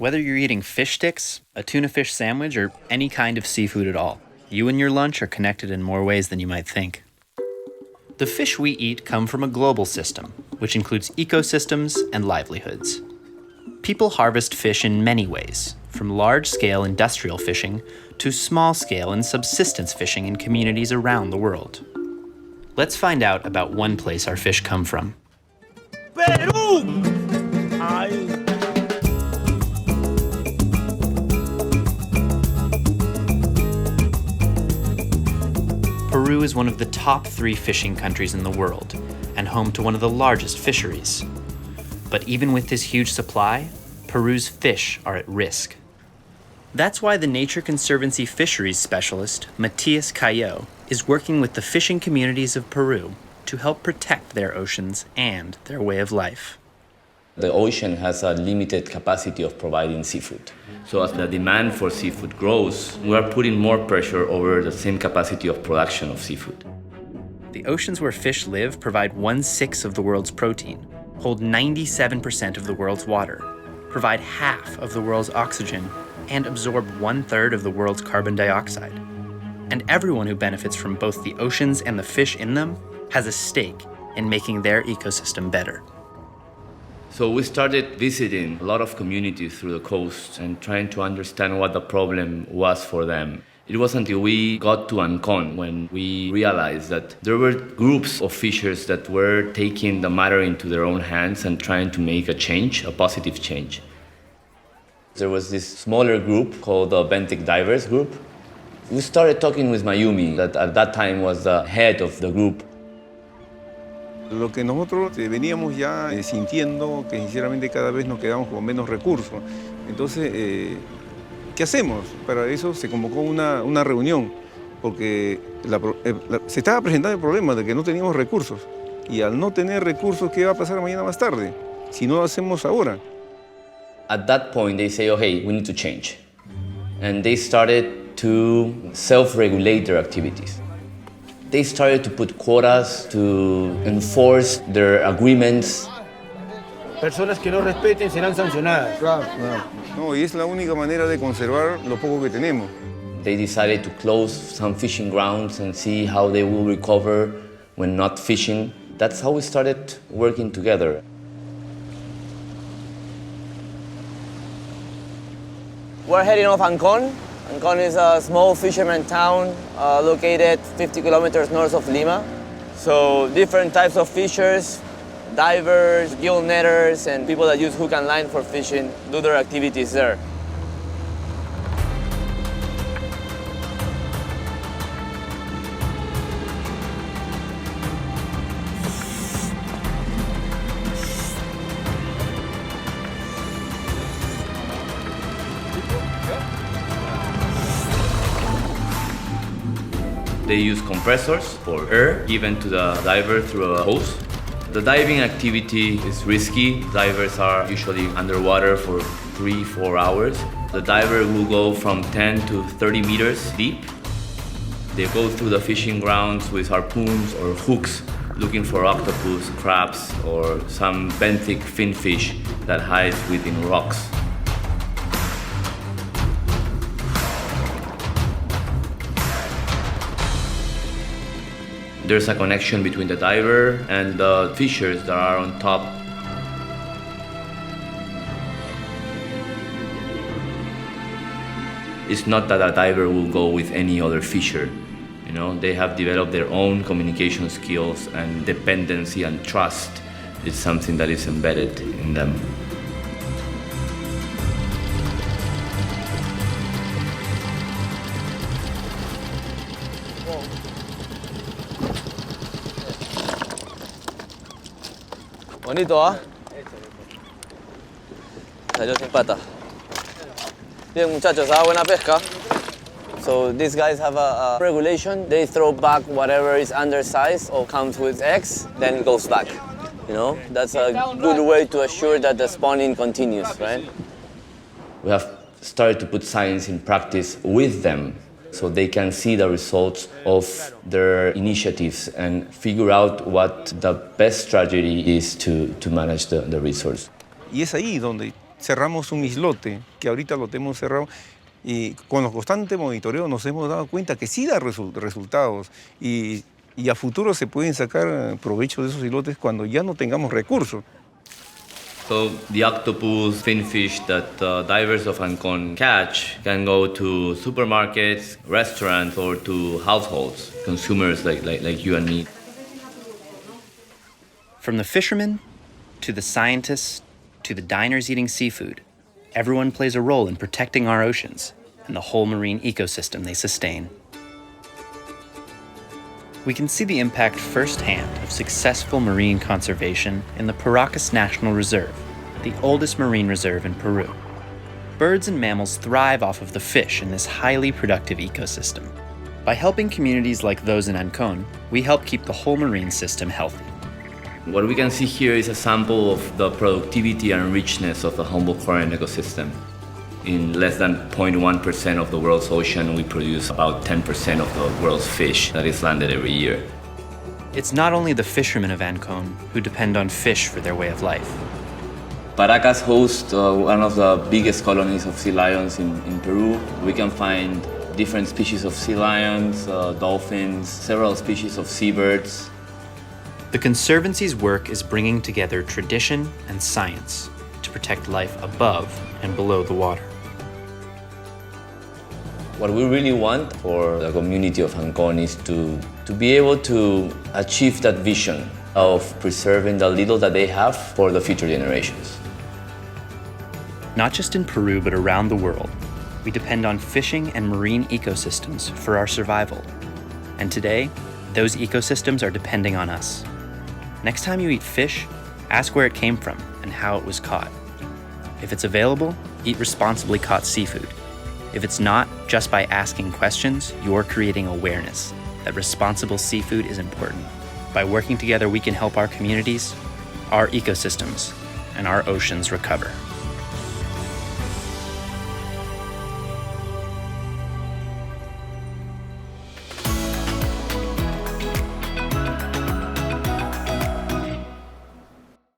Whether you're eating fish sticks, a tuna fish sandwich, or any kind of seafood at all, you and your lunch are connected in more ways than you might think. The fish we eat come from a global system, which includes ecosystems and livelihoods. People harvest fish in many ways, from large-scale industrial fishing to small-scale and subsistence fishing in communities around the world. Let's find out about one place our fish come from. Peru! Ay. Peru is one of the top 3 fishing countries in the world and home to one of the largest fisheries. But even with this huge supply, Peru's fish are at risk. That's why the Nature Conservancy fisheries specialist, Matias Cayo, is working with the fishing communities of Peru to help protect their oceans and their way of life. The ocean has a limited capacity of providing seafood. So as the demand for seafood grows, we are putting more pressure over the same capacity of production of seafood. The oceans where fish live provide 1/6 of the world's protein, hold 97% of the world's water, provide half of the world's oxygen, and absorb 1/3 of the world's carbon dioxide. And everyone who benefits from both the oceans and the fish in them has a stake in making their ecosystem better. So we started visiting a lot of communities through the coast and trying to understand what the problem was for them. It was until we got to Ancon when we realized that there were groups of fishers that were taking the matter into their own hands and trying to make a change, a positive change. There was this smaller group called the Benthic Divers Group. We started talking with Mayumi, that at that time was the head of the group. Lo que nosotros veníamos ya sintiendo que sinceramente cada vez nos quedamos con menos recursos. Entonces, ¿qué hacemos? Para eso se convocó una reunión, porque se estaba presentando el problema de que no teníamos recursos. Y al no tener recursos, ¿qué va a pasar mañana más tarde? Si no lo hacemos ahora. At that point, they say, okay, we need to change. And they started to self-regulate their activities. They started to put quotas, to enforce their agreements. Personas que no respeten serán sancionadas. Claro. No, y es la única manera de conservar lo poco que tenemos. They decided to close some fishing grounds and see how they will recover when not fishing. That's how we started working together. We're heading off Ancon. Ancon is a small fisherman town located 50 kilometers north of Lima. So different types of fishers, divers, gill netters, and people that use hook and line for fishing do their activities there. They use compressors for air given to the diver through a hose. The diving activity is risky. Divers are usually underwater for 3-4 hours. The diver will go from 10 to 30 meters deep. They go through the fishing grounds with harpoons or hooks looking for octopus, crabs, or some benthic finfish that hides within rocks. There's a connection between the diver and the fishers that are on top. It's not that a diver will go with any other fisher. You know, they have developed their own communication skills, and dependency and trust is something that is embedded in them. Bonito, ¿ah? Salió sin pata. Bien, muchachos, buena pesca. So these guys have a regulation. They throw back whatever is undersized or comes with eggs, then it goes back. You know, that's a good way to assure that the spawning continues, right? We have started to put science in practice with them, so they can see the results of their initiatives and figure out what the best strategy is to manage the resource. Y es ahí donde cerramos un islote, que ahorita lo tenemos cerrado, y con los constantes monitoreos nos hemos dado cuenta que sí da resultados y a futuro se pueden sacar provecho de esos islotes cuando ya no tengamos recursos. So the octopus, finfish that divers of Ancon catch can go to supermarkets, restaurants, or to households, consumers like you and me. From the fishermen to the scientists to the diners eating seafood, everyone plays a role in protecting our oceans and the whole marine ecosystem they sustain. We can see the impact firsthand of successful marine conservation in the Paracas National Reserve, the oldest marine reserve in Peru. Birds and mammals thrive off of the fish in this highly productive ecosystem. By helping communities like those in Ancon, we help keep the whole marine system healthy. What we can see here is a sample of the productivity and richness of the Humboldt current ecosystem. In less than 0.1% of the world's ocean, we produce about 10% of the world's fish that is landed every year. It's not only the fishermen of Ancon who depend on fish for their way of life. Paracas hosts one of the biggest colonies of sea lions in Peru. We can find different species of sea lions, dolphins, several species of seabirds. The Conservancy's work is bringing together tradition and science to protect life above and below the water. What we really want for the community of Ancon is to be able to achieve that vision of preserving the little that they have for the future generations. Not just in Peru, but around the world, we depend on fishing and marine ecosystems for our survival. And today, those ecosystems are depending on us. Next time you eat fish, ask where it came from and how it was caught. If it's available, eat responsibly caught seafood. If it's not, just by asking questions, you're creating awareness that responsible seafood is important. By working together, we can help our communities, our ecosystems, and our oceans recover.